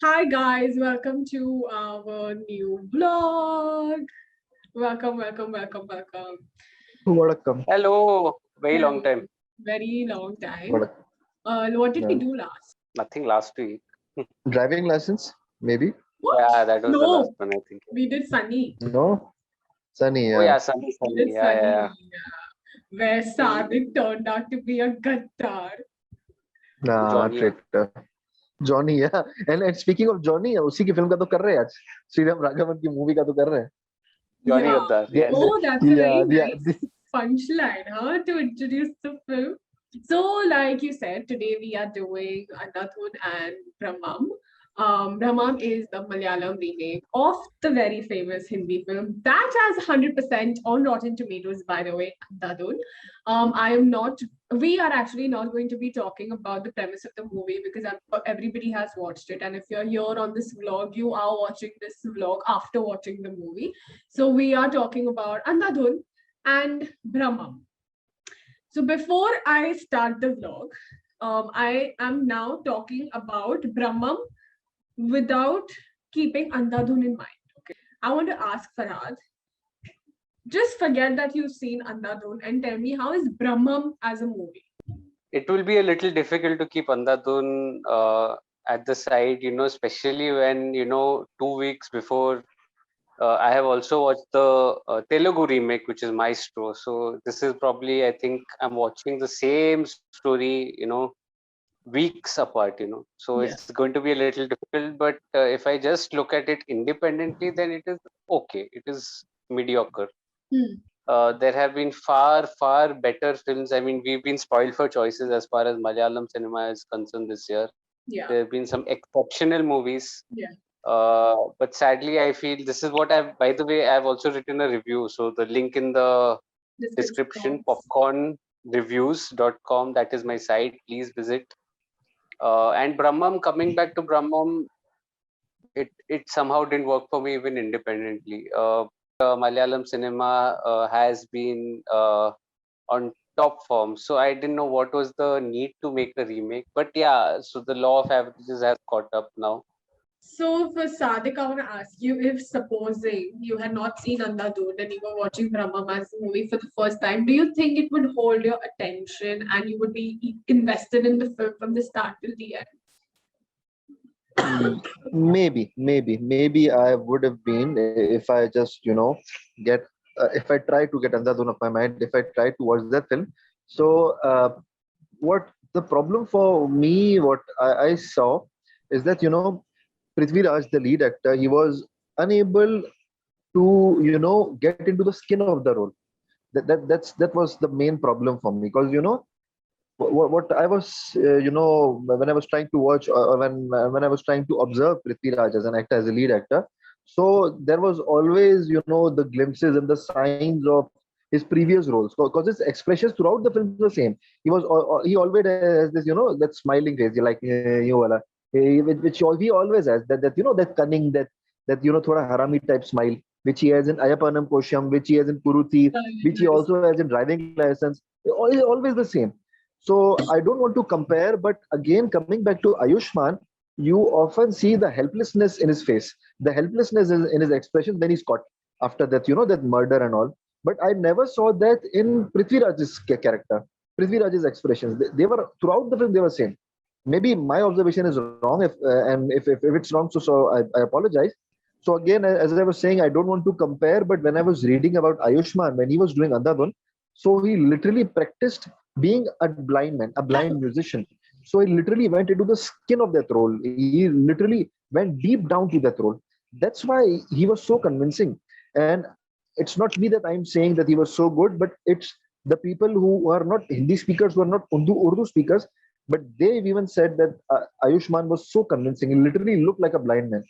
Hi guys, welcome to our new vlog. Welcome. Vadakkam. Hello, very long Hello. time. Very long time. Vadakkam. What did we No. do last? Nothing last week. Driving license, maybe? What? Yeah, that was the last No, one, I think. we did Sunny. No. Sunny, Oh yeah. yeah, Sunny, We Sunny. did Yeah, Sunny. yeah, Where Sadik turned out to be a Gaddar. yeah. Nah, Johnny. traitor. Johnny, yeah. And speaking of Johnny, उसी की film का तो कर रहे हैं आज. श्रीराम राघवन की movie का तो कर रहे हैं. Johnny Yeah. Gaddar. Yeah, Yes. Oh, that's a very yeah, nice punchline, huh? To introduce the film. So, like you said, today we are doing Annathun and Brahmam. Brahmam is the Malayalam remake of the very famous Hindi film that has 100% on Rotten Tomatoes, by the way, Annathun. We are actually not going to be talking about the premise of the movie because everybody has watched it. And if you're here on this vlog, you are watching this vlog after watching the movie. So we are talking about Andhadhun and Brahmam. So before I start the vlog, I am now talking about Brahmam without keeping Andhadhun in mind. Okay, I want to ask Farhad, just forget that you've seen Andhadhun and tell me how is Brahmam as a movie? It will be a little difficult to keep Andhadhun at the side, especially when, 2 weeks before I have also watched the Telugu remake, which is Maestro. So this is probably, I think, I'm watching the same story, weeks apart. So Yeah. it's going to be a little difficult. But if I just look at it independently, then it is okay. It is mediocre. There have been far better films. I mean, we've been spoiled for choices as far as Malayalam cinema is concerned this year. Yeah. There have been some exceptional movies. Yeah. But sadly, I feel this is what by the way, I've also written a review. So the link in the description, popcornreviews.com, that is my site. Please visit. And Brahmam, coming back to Brahmam, it somehow didn't work for me even independently. Malayalam cinema has been on top form, so I didn't know what was the need to make a remake. But yeah, so the law of averages has caught up now. So for Sadik, I want to ask you if supposing you had not seen Andhadhun and you were watching Brahmam as a movie for the first time, do you think it would hold your attention and you would be invested in the film from the start till the end? Maybe I would have been if I just get if I try to get Andhadhun of my mind, if I try to watch that film. So what the problem for me, what I saw is that Prithvi Raj, the lead actor, he was unable to get into the skin of the role. That was the main problem for me, because what I was when I was trying to watch, or when I was trying to observe Prithvi Raj as an actor, as a lead actor, so there was always the glimpses and the signs of his previous roles, because his expressions throughout the film were the same. He always has this that smiling face, like you wala, which he always has, that cunning, that thoda harami type smile, which he has in Ayapanam Kosham, which he has in Puruthi, which he also has in driving license. Always the same. So I don't want to compare, but again, coming back to Ayushmann, you often see the helplessness in his face, the helplessness in his expression when he's caught after that, that murder and all. But I never saw that in Prithvi Raj's character, Prithvi Raj's expressions. They were throughout the film, they were same. Maybe my observation is wrong, if it's wrong, so I apologize. So again, as I was saying, I don't want to compare, but when I was reading about Ayushmann, when he was doing Andhadhun, so he literally practiced being a blind man, a blind musician. So he literally went into the skin of that role. He literally went deep down to that role. That's why he was so convincing. And it's not me that I'm saying that he was so good, but it's the people who are not Hindi speakers, who are not Urdu speakers, but they've even said that Ayushmann was so convincing. He literally looked like a blind man.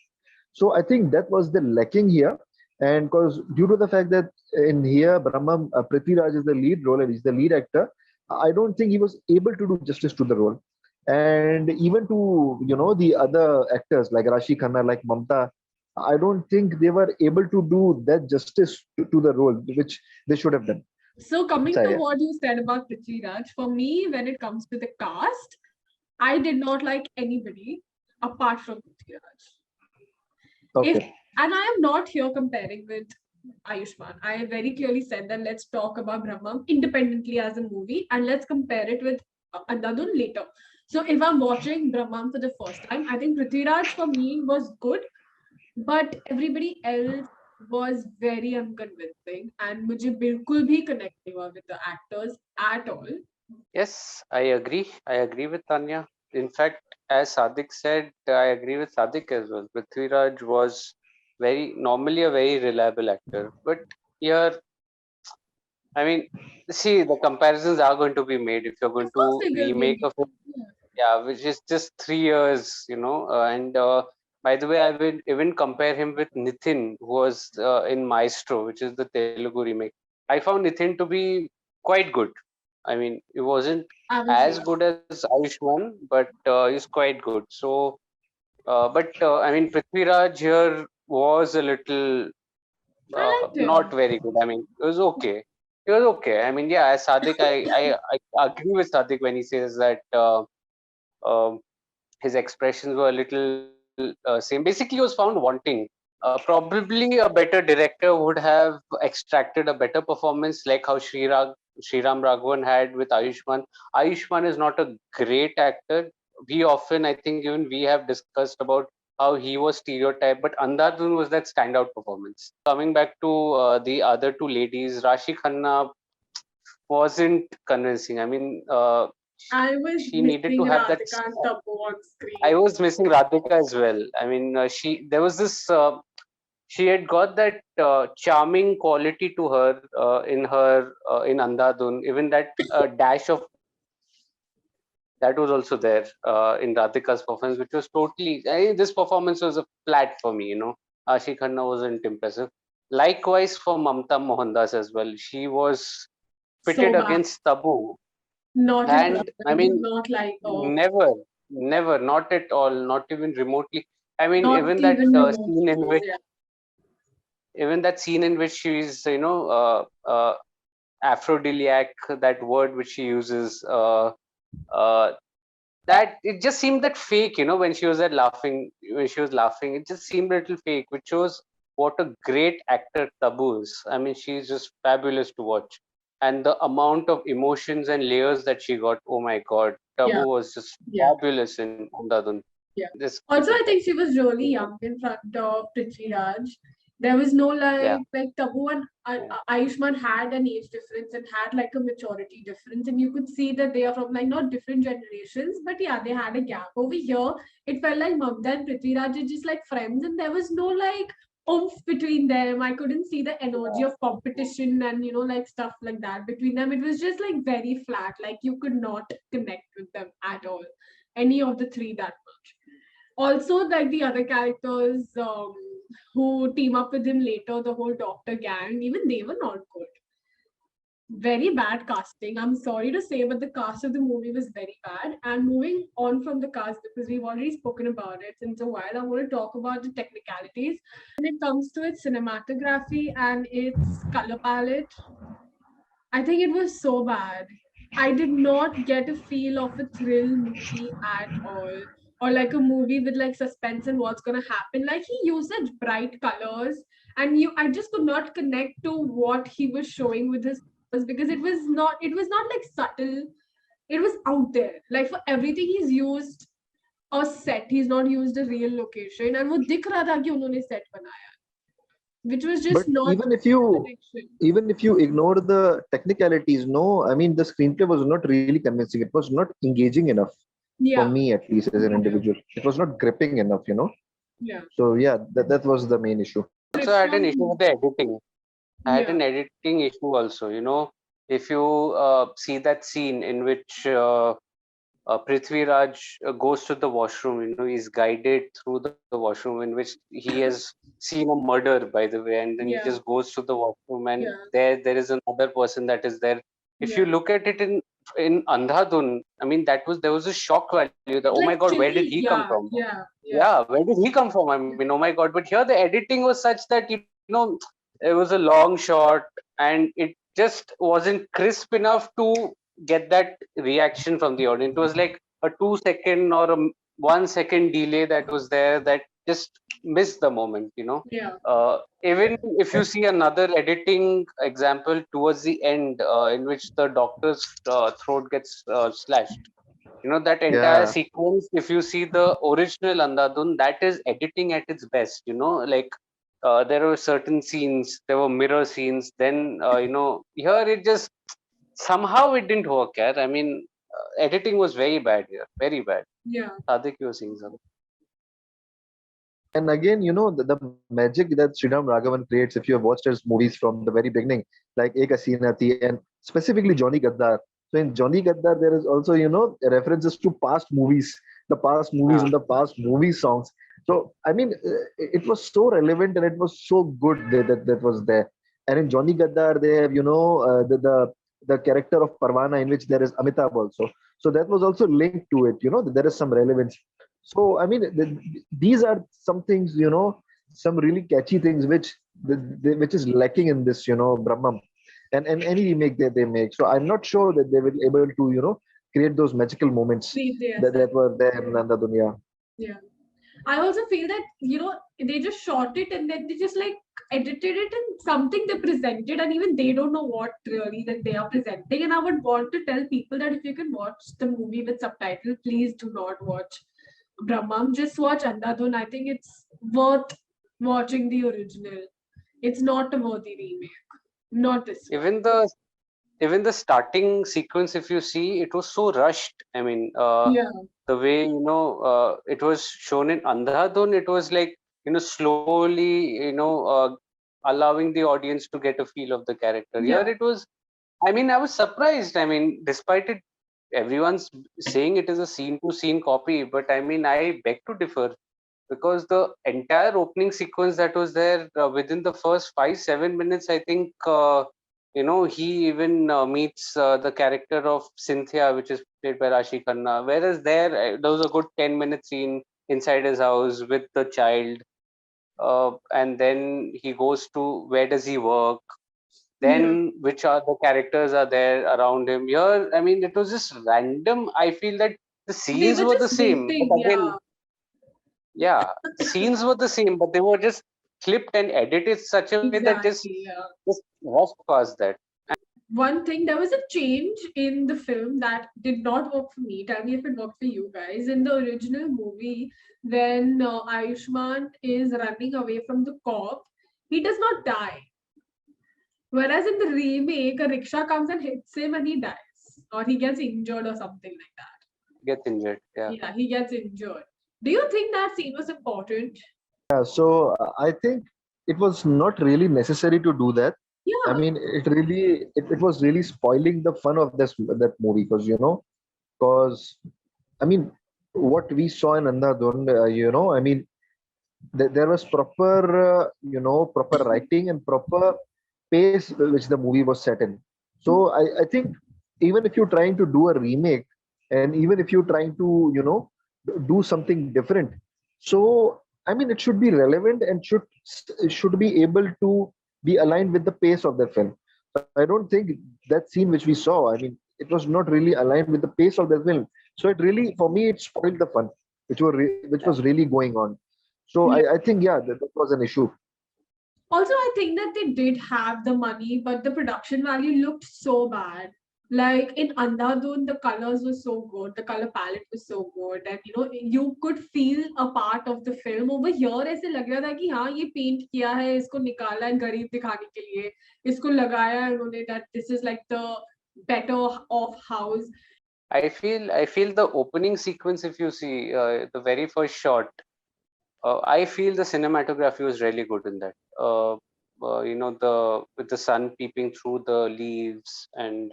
So I think that was the lacking here. And because due to the fact that in here, Brahmam, Prithvi Raj is the lead role and he's the lead actor, I don't think he was able to do justice to the role. And even to, the other actors like Rashi Khanna, like Mamta, I don't think they were able to do that justice to the role, which they should have done. So coming to Sorry. what you said about Prithvi Raj, for me, when it comes to the cast, I did not like anybody apart from Prithviraj. Okay. And I am not here comparing with Ayushmann. I very clearly said that let's talk about Brahmam independently as a movie and let's compare it with Andhadhun later. So if I'm watching Brahmam for the first time, I think Prithviraj for me was good, but everybody else was very unconvincing and मुझे बिल्कुल भी connect नहीं हुआ with the actors at all. Yes, I agree. I agree with Tanya. In fact, as Sadik said, I agree with Sadik as well. Prithviraj was normally a very reliable actor, but here, I mean, see, the comparisons are going to be made if you're going Of course to they will remake be. a film, yeah, which is just 3 years, and by the way, I will even compare him with Nitin, who was in Maestro, which is the Telugu remake. I found Nitin to be quite good. I mean, it wasn't I haven't as seen it. good as Ayushmann, but he's quite good. So, I mean, Prithviraj here was a little I liked not him. very good. I mean, it was okay. It was okay. I mean, yeah, as Sadik, I agree with Sadik when he says that um, his expressions were a little same. Basically, he was found wanting. Probably a better director would have extracted a better performance, like how Sriram Raghavan had with Ayushmann. Ayushmann is not a great actor. We often, I think, even we have discussed about how he was stereotyped, but Andhadhun was that standout performance. Coming back to the other two ladies, Rashi Khanna wasn't convincing. I mean, I was she needed to missing have that. Radhika and Tabu on I screen. was missing Radhika as well. I mean, there was this. She had got that charming quality to her in Andhadhun. Even that dash of that was also there in Radhika's performance, which was totally. This performance was a flat for me. Ashi Khanna wasn't impressive. Likewise for Mamta Mohandas as well. She was pitted So bad. against Tabu, Not at all. and I I do mean, not like her. never, not at all, not even remotely. I mean, Not even remotely. Yeah. even that scene in which she's, aphrodiliac, that word which she uses, uh, that it just seemed that fake, when she was when she was laughing, it just seemed a little fake, which shows what a great actor Tabu is. I mean, she's just fabulous to watch. And the amount of emotions and layers that she got, oh my God, Yeah. Tabu was just Yeah. fabulous in Andhadhun. Yeah. Just Also, I think she was really young in front of Prithviraj. There was no yeah, like Tabu and Ayushmann had an age difference and had like a maturity difference, and you could see that they are from like not different generations, but yeah, they had a gap. Over here, it felt like Mamta and Prithviraj are just like friends, and there was no like oomph between them. I couldn't see the energy of competition and like stuff like that between them. It was just like very flat. Like you could not connect with them at all. Any of the three that much. Also, like the other characters who team up with him later, the whole doctor gang, even they were not good. Very bad casting. I'm sorry to say, but the cast of the movie was very bad. And moving on from the cast, because we've already spoken about it since a while, I want to talk about the technicalities. When it comes to its cinematography and its color palette, I think it was so bad. I did not get a feel of a thrill movie at all. Or like a movie with like suspense and what's gonna happen. Like he used such bright colors, and I just could not connect to what he was showing with his colors because it was not like subtle. It was out there. Like for everything he's used a set. He's not used a real location. And वो दिख रहा था कि उन्होंने set बनाया, which was But just not connection. even if you ignore the technicalities, no, I mean the screenplay was not really convincing. It was not engaging enough for Yeah, me, at least as an individual. It was not gripping enough. yeah. So yeah, that was the main issue. also I had an issue with the editing. I had Yeah. an editing issue also. If you see that scene in which Prithviraj goes to the washroom, he's guided through the washroom in which he has seen a murder, by the way, and then he Yeah. just goes to the washroom, and Yeah. there is another person that is there. If you Yeah. look at it in Andhadhun, I mean, there was a shock value that, It's oh my like God, where did chilly. he come Yeah, from? yeah, yeah. Yeah, where did he come from? I mean, oh my God. But here the editing was such that, it was a long shot and it just wasn't crisp enough to get that reaction from the audience. It was like a 2 second or 1 second delay that was there that just missed the moment, Yeah. Even if you see another editing example towards the end, in which the doctor's throat gets slashed, that entire Yeah. sequence, if you see the original Andhadhun, that is editing at its best, like there were certain scenes, there were mirror scenes, then, here it just somehow it didn't work. Yeah? I mean, editing was very bad here, very bad. Yeah. Sadik, you were saying something. And again, the magic that Sriram Raghavan creates, if you have watched his movies from the very beginning, like Ek Hasina Thi and specifically Johnny Gaddar. So in Johnny Gaddar, there is also, references to past movies, the past movies Uh, and the past movie songs. So, I mean, it was so relevant and it was so good that was there. And in Johnny Gaddar, they have, the character of Parvana, in which there is Amitabh also. So that was also linked to it, that there is some relevance. So I mean, these are some things, some really catchy things which is lacking in this, Brahmam, and any remake that they make. So I'm not sure that they will able to, create those magical moments Treat the that essence. were there in Nanda Dunya. Yeah. I also feel that, they just shot it and then they just like edited it and something they presented, and even they don't know what really that they are presenting. And I would want to tell people that if you can watch the movie with subtitles, please do not watch Brahmam. Just watch Andhadhun. I think it's worth watching the original. It's not a worthy remake. Not this one. even the starting sequence, if you see, it was so rushed. I mean, Yeah. the way, it was shown in Andhadhun, it was like, slowly, allowing the audience to get a feel of the character. Here Yeah. it was, I mean, I was surprised. I mean, despite it, everyone's saying it is a scene to scene copy, but I mean, I beg to differ, because the entire opening sequence that was there, within the first 5-7 minutes, I think, he even meets the character of Cynthia, which is played by Rashi Khanna. Whereas there was a good 10-minute scene inside his house with the child, and then he goes to where does he work, Yeah. then which are the characters are there around him. Here, I mean, it was just random. I feel that the They scenes were were the just same, but waiting. again, Yeah. yeah, scenes were the same, but they were just clipped and edited such a way that Exactly. Yeah. just rushed past that. One thing, there was a change in the film that did not work for me. Tell me if it worked for you guys. In the original movie, when Ayushman is running away from the cop, he does not die. Whereas in the remake, a rickshaw comes and hits him and he dies, or he gets injured or something like that. Gets injured. Yeah. Yeah, he gets injured. Do you think that scene was important? Yeah. So I think it was not really necessary to do that. I Yeah, mean, it was really spoiling the fun of that movie because because I mean, what we saw in Andhadhun, I mean, there was proper, proper writing and proper pace which the movie was set in. So I think even if you're trying to do a remake, and even if you're trying to, do something different, so I mean, it should be relevant and should be able to be aligned with the pace of the film. I don't think that scene which we saw, I mean, it was not really aligned with the pace of the film. So it really, for me, it spoiled the fun, which Yeah. was really going on. So yeah. I think, yeah, that was an issue. Also, I think that they did have the money, but the production value looked so bad. Like in Andhadhun, the colors were so good, the color palette was so good, and you could feel a part of the film. Over here, ऐसे लग रहा था कि हाँ ये paint किया है, इसको निकाला है गरीब दिखाने के लिए, इसको लगाया है उन्होंने that this is like the better off house. I feel the opening sequence, if you see, the very first shot, I feel the cinematography was really good in that. The with the sun peeping through the leaves, and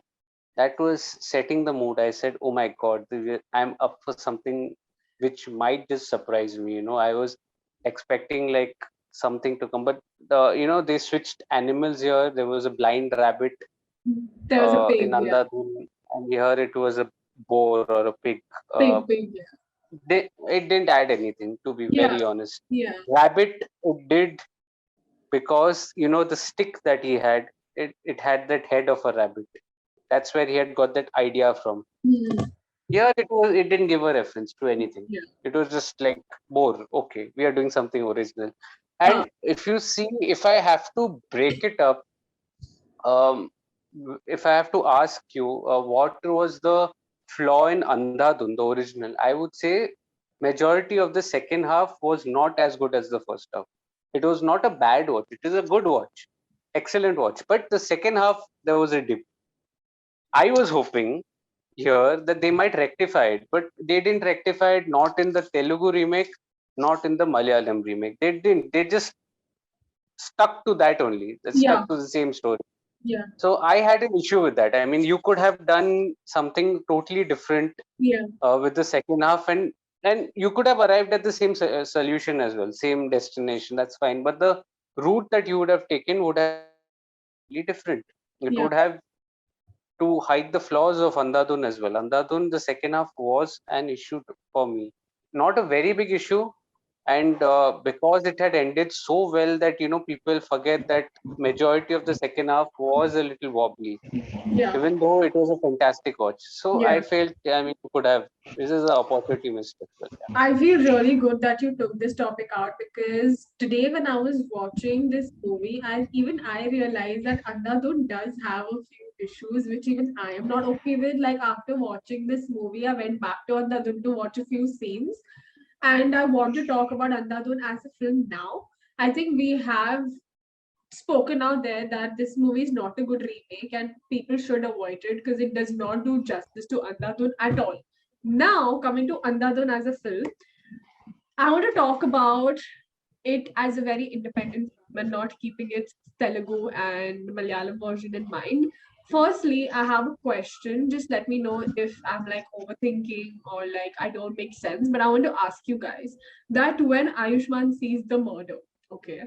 that was setting the mood. I said, "Oh my God, I'm up for something which might just surprise me." I was expecting like something to come, but they switched animals here. There was a blind rabbit There was a in pig, yeah, Andhadhun, and here it was a boar or a pig. pig, pig, yeah, It didn't add anything, to be yeah, very honest. yeah. Rabbit, it did, because the stick that he had, it had that head of a rabbit. That's where he had got that idea from. Hmm. Here it didn't give a reference to anything. Yeah. It was just like more okay, we are doing something original. Uh, And if you see, if I have to break it up, um, if I have to ask you, what was the flaw in Andhadhun, the original? I would say majority of the second half was not as good as the first half. It was not a bad watch. It is a good watch, excellent watch. But the second half, there was a dip. I was hoping here that they might rectify it, but they didn't rectify it. Not in the Telugu remake, not in the Malayalam remake. They didn't. They just stuck to that only. They yeah, stuck to the same story. yeah, So I had an issue with that. I mean, you could have done something totally different yeah, with the second half, and you could have arrived at the same solution as well, same destination. That's fine. But the route that you would have taken would have been different. It yeah. would have to hide the flaws of Andhadhun as well. Andhadhun, the second half was an issue for me. Not a very big issue, and because it had ended so well that people forget that majority of the second half was a little wobbly, Yeah. even though it was a fantastic watch. So Yeah. I felt, I mean, you could have. This is an opportunity missed as well. I feel really good that you took this topic out because today when I was watching this movie, I realized that Andhadhun does have a few issues which even I am not okay with. Like after watching this movie, I went back to Andhadhun to watch a few scenes, and I want to talk about Andhadhun as a film now. I think we have spoken out there that this movie is not a good remake and people should avoid it because it does not do justice to Andhadhun at all. Now, coming to Andhadhun as a film, I want to talk about it as a very independent film and not keeping its Telugu and Malayalam version in mind. Firstly, I have a question. Just let me know if I'm like overthinking or like I don't make sense. But I want to ask you guys that when Ayushman sees the murder, okay,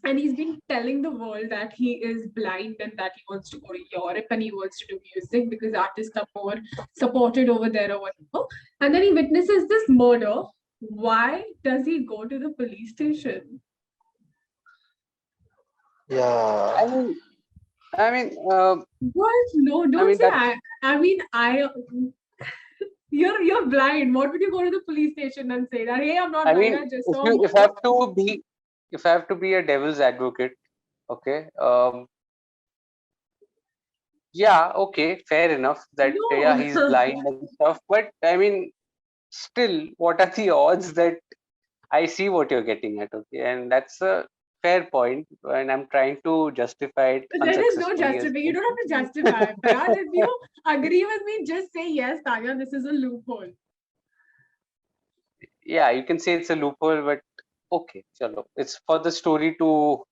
and he's been telling the world that he is blind and that he wants to go to Europe and he wants to do music because artists are more supported over there or whatever. And then he witnesses this murder. Why does he go to the police station? Yeah. I mean, What? No, I don't mean say that. I mean I you're blind. What would you go to the police station and say that hey, I'm not I blind, mean, I just if saw a you murder? if I have to be a devil's advocate, okay, yeah, okay, fair enough that yeah, he's No. blind and stuff. But I mean, still, what are the odds that I see what you're getting at? Okay, and that's a fair point, and I'm trying to justify it There is no unsuccessfully as justify. You well. don't have to justify. Parag, if you agree with me, just say yes, Tanya, this is a loophole. Yeah, you can say it's a loophole, but okay, chalo. It's for the story to,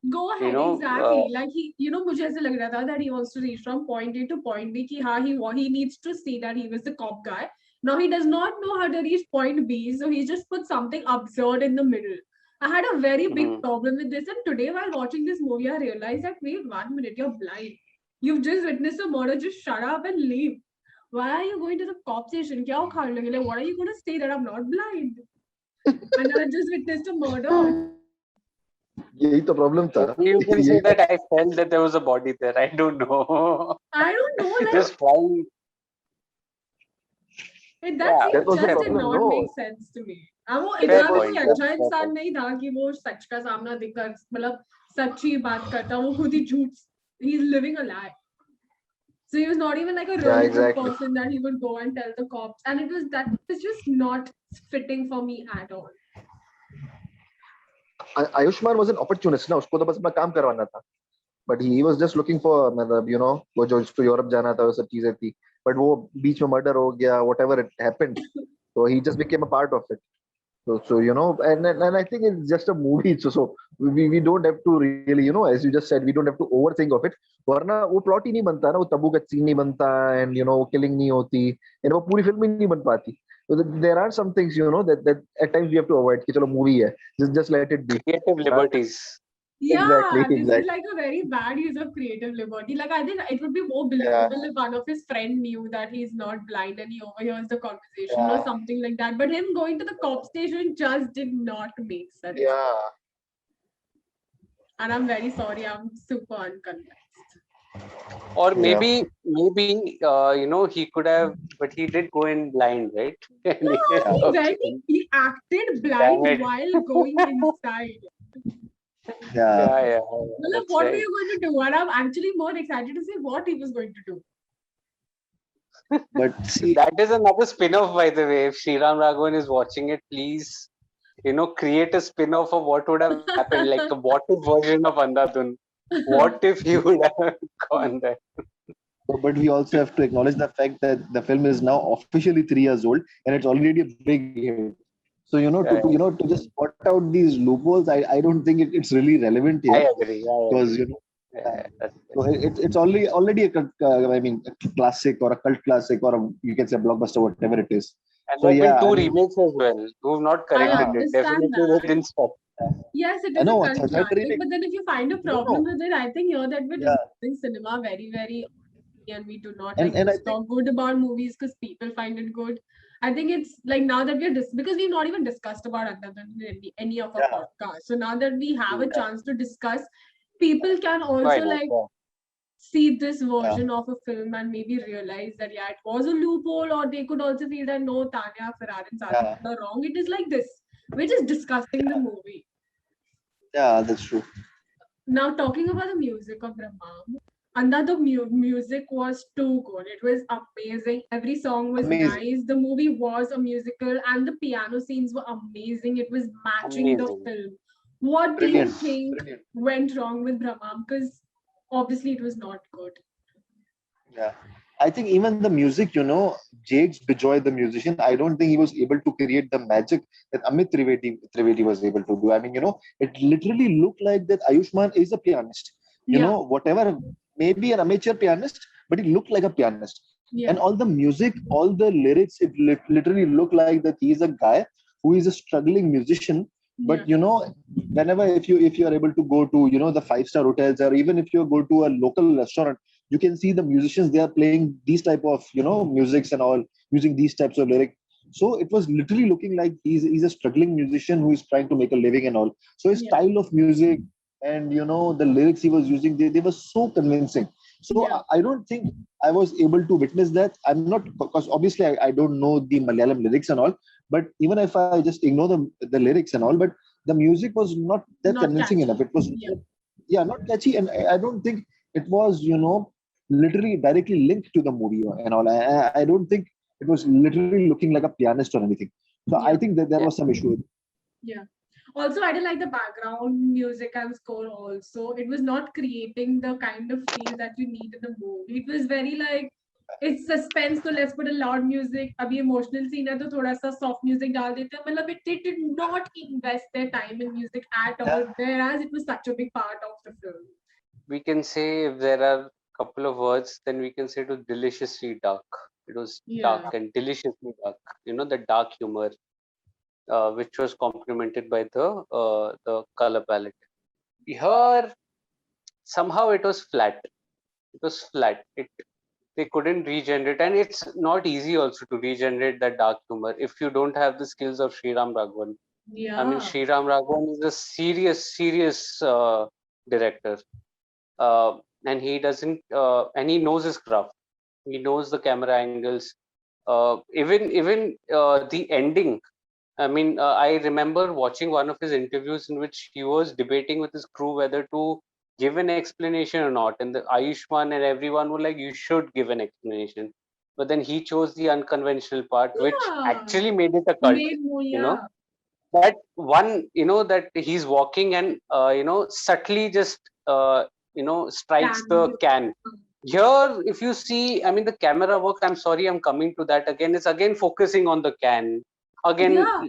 Go you ahead, know, exactly. Like he, मुझे ऐसे लग रहा था that he wants to reach from point A to point B. कि हाँ, he needs to see that he was the cop guy. Now he does not know how to reach point B, so he just put something absurd in the middle. I had a very big mhm. problem with this, and today while watching this movie, I realized that wait 1 minute, you're blind. You've just witnessed a murder. Just shut up and leave. Why are you going to the cop station? क्या उखाड़ लोगे? Like, what are you going to say that I'm not blind? And I just witnessed a murder. यही तो problem था. Maybe you can say यही that I felt that there was a body there. I don't know. I don't know. Like, Just trying. that Yeah, scene that was the just fair did point. problem. not No. make sense to me. अब वो Fair इतना भी point. कोई Yeah, अच्छा fair इंसान point. नहीं था कि वो सच का सामना दिखकर मतलब सच्ची बात करता वो खुद ही झूठ he's living a lie. So he was not even like a Yeah, really good exactly. person that he would go and tell the cops, and it was that was just not fitting for me at all. Ayushman was an opportunist ना, उसको तो बस अपना काम करवाना था. But he was just looking for मतलब वो जो उसको यूरोप जाना था वो सब चीजें थी. But वो बीच में मर्डर हो गया, whatever it happened, so he just became a part of it. So and I think it's just a movie. So we don't have to really, as you just said, we don't have to overthink of it. वरना वो plot ही नहीं बनता ना, वो तब्बू का scene नहीं बनता, and वो killing नहीं होती, and वो पूरी film ही नहीं बन पाती. So there are some things that at times we have to avoid. कि चलो movie है, just let it be. Creative liberties. Exactly, Yeah, this is exactly. like a very bad use of creative liberty. Like I think it would be more Yeah, believable if one of his friend knew that he's not blind and he overhears the conversation or yeah, something like that. But him going to the cop station just did not make sense. yeah. And I'm very sorry, I'm super unconvinced. Or Yeah. maybe he could have, but he did go in blind, right? No, he Okay. went, he acted Damn blind it. while going inside. Yeah. Yeah, Well, that's what were right. you going to do? And I'm actually more excited to see what he was going to do. But see, That is another spin-off, by the way. If Sriram Raghavan is watching it, please, create a spin-off of what would have happened, like a what if version of Andhadhun. What if he would have gone there? but we also have to acknowledge the fact that the film is now officially 3 years old and it's already a big hit. So Yeah, to just spot out these loopholes, I don't think it's really relevant here I agree. I because agree. uh, Yeah, that's so it's already a I mean a classic or a cult classic or you can say a blockbuster, whatever it is. And So there have been yeah, I two mean, remakes as well who've not I corrected it. understand Definitely they that. didn't stop. Yes, it I is a know a cult third classic, remake. but then if you find a No, problem no, with it, I think here that we're yeah, discussing cinema very, very openly and we do not like and I just think talk good about movies because people find it good. I think it's like now that we're because we've not even discussed about Andhadhun in any of our yeah, podcasts. So now that we have a Hmm. chance to discuss, people can Why also not? like Yeah. see this yeah, version of a film and maybe realize that yeah, it was a loophole, or they could also feel that no, Tanya, Farhad, and Sadik yeah, are wrong. It is like this. We're just discussing the movie. yeah. That's true. Now, talking about the music of Brahman, another music was too good. It was amazing. Every song was Amazing, nice. The movie was a musical, and the piano scenes were amazing. It was matching the Amazing. film. What do you brilliant, think brilliant. went wrong with Brahman? Because obviously it was not good. Yeah. I think even the music, Jakes Bejoy, the musician, I don't think he was able to create the magic that Amit Trivedi was able to do. I mean, it literally looked like that Ayushman is a pianist. Yeah, Whatever, maybe an amateur pianist, but he looked like a pianist. And yeah, all the music, all the lyrics, it literally looked like that he is a guy who is a struggling musician. yeah, But whenever if you are able to go to the five-star hotels, or even if you go to a local restaurant, you can see the musicians, they are playing these type of musics and all, using these types of lyric. So it was literally looking like he's a struggling musician who is trying to make a living and all. So his yeah, style of music and the lyrics he was using, they were so convincing. So yeah, I don't think I was able to witness that. I'm not, because obviously I don't know the Malayalam lyrics and all, but even if I just ignore the lyrics and all, but the music was not that not convincing enough. catchy. It was, Yeah, yeah, not catchy, and I don't think it was literally directly linked to the movie and all. I don't think it was literally looking like a pianist or anything. So I yeah, think that there Yeah. was some issue. yeah. Also, I didn't like the background music and score also. It was not creating the kind of feel that you need in the movie. It was very like it's suspense, so let's put a loud music. अभी emotional scene है तो थोड़ा सा soft music डाल देते हैं. मतलब they did not invest their time in music at Yeah, all, whereas it was such a big part of the film. We can say if there are a couple of words, then we can say it was deliciously dark. It was Yeah, dark and deliciously dark. The dark humor, which was complemented by the color palette. Here, somehow it was flat. It was flat. They couldn't regenerate, and it's not easy also to regenerate that dark humor if you don't have the skills of Sriram Raghavan. I mean, yeah, Sriram Raghavan is a serious director, and he doesn't, and he knows his craft. He knows the camera angles. Even the ending. I mean, I remember watching one of his interviews in which he was debating with his crew whether to give an explanation or not, and the Ayushman and everyone were like, "You should give an explanation." But then he chose the unconventional part, which yeah. actually made it a cult. Made more, You know, yeah, that one, that he's walking and subtly just strikes the can can. Here, if you see, I mean, the camera work, I'm sorry, I'm coming to that again. It's again focusing on the can. Again, yeah.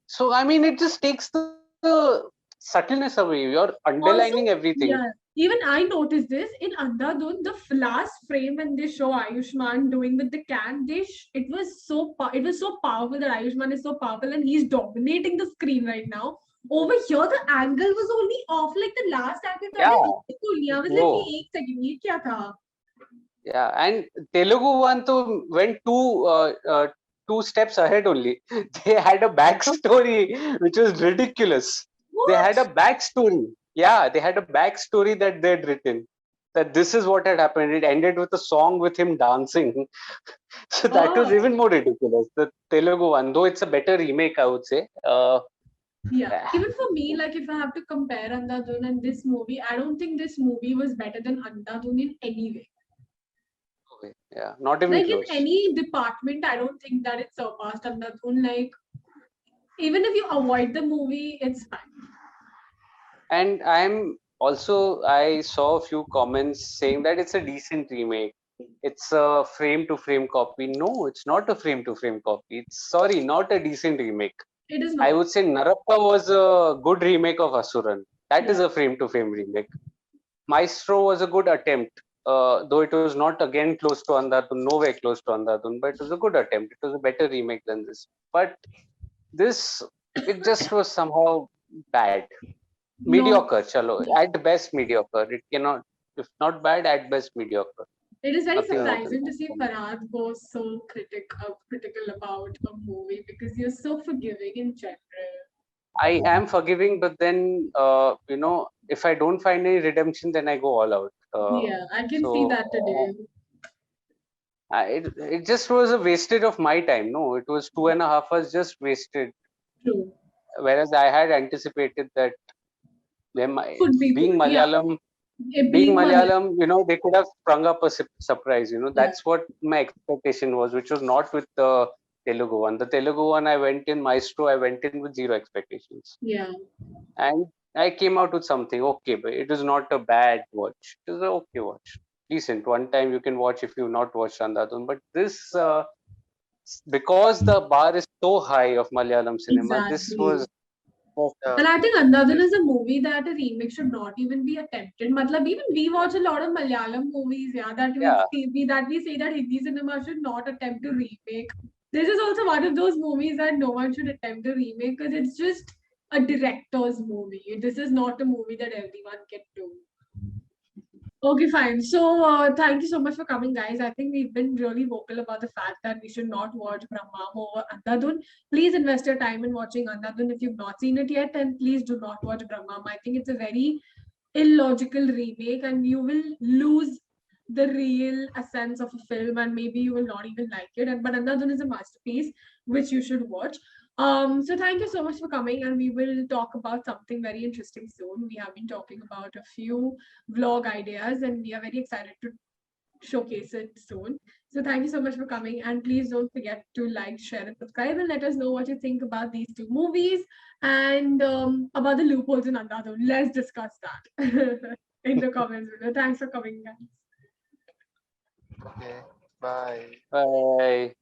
so I mean, it just takes the subtleness away. You're Also, underlining everything. yeah, even I noticed this in Andhadhun, the last frame when they show Ayushman doing with the can, it was it was so powerful that Ayushman is so powerful and he's dominating the screen right now. Over here, the angle was only off, like the last angle. Yeah, I was like, low. "Ye ek second, ye kya tha?" Yeah, and Telugu one too went two steps ahead only. They had a backstory which was ridiculous. They What? had a backstory. Yeah, they had a backstory that they'd written. that this is what had happened. It ended with a song with him dancing. So that was Oh. even more ridiculous. The Telugu one, though it's a better remake, I would say. Yeah, even for me, like if I have to compare Andhadhun and this movie, I don't think this movie was better than Andhadhun in any way. Yeah, not even Like close. in any department, I don't think that it surpassed Andhadhun. Like even if you avoid the movie, it's fine. And I saw a few comments saying that it's a decent remake. It's a frame to frame copy. No, it's not a frame to frame copy. It's not a decent remake. It is I not. would say Narappa was a good remake of Asuran. That is Yeah. a frame to frame remake. Maestro was a good attempt, though it was not again close to Andhadhun, nowhere close to Andhadhun, but it was a good attempt. It was a better remake than this. But this, it just was somehow bad. Not. Mediocre, chalo. At best, mediocre. It cannot, if not bad, at best, mediocre. It is very Nothing more than surprising to that. see Farhad go so critical about a movie because you're so forgiving in general. I am forgiving, but then, if I don't find any redemption, then I go all out. Yeah, I can see So, that today. it just was a wasted of my time. No, it was 2.5 hours just wasted. True. Whereas I had anticipated that Could be being good. Yeah. Malayalam, Being Malayalam, they could have sprung up a surprise. Yeah. That's what my expectation was, which was not with the Telugu one. The Telugu one, I went in Maestro, I went in with zero expectations. Yeah. And I came out with something okay, but it is not a bad watch. It is an okay watch. Decent. One time you can watch if you've not watched Andhadhun. But this, because the bar is so high of Malayalam cinema, this Exactly. was. And I think Andhadhun is a movie that a remake should not even be attempted. Matlab, even we watch a lot of Malayalam movies, that we say that Hindi cinema should not attempt to remake. This is also one of those movies that no one should attempt to remake because it's just a director's movie. This is not a movie that everyone can do. Okay, fine. So, thank you so much for coming, guys. I think we've been really vocal about the fact that we should not watch Brahmam over Andhadhun. Please invest your time in watching Andhadhun. If you've not seen it yet, then please do not watch Brahmam. I think it's a very illogical remake, and you will lose the real essence of a film, and maybe you will not even like it. But Andhadhun is a masterpiece which you should watch. So thank you so much for coming, and we will talk about something very interesting soon. We have been talking about a few vlog ideas, and we are very excited to showcase it soon. So thank you so much for coming, and please don't forget to like, share, and subscribe, and let us know what you think about these two movies and about the loopholes in Andhadhun. Let's discuss that in the comments below. Thanks for coming, guys. Okay. Bye. Bye.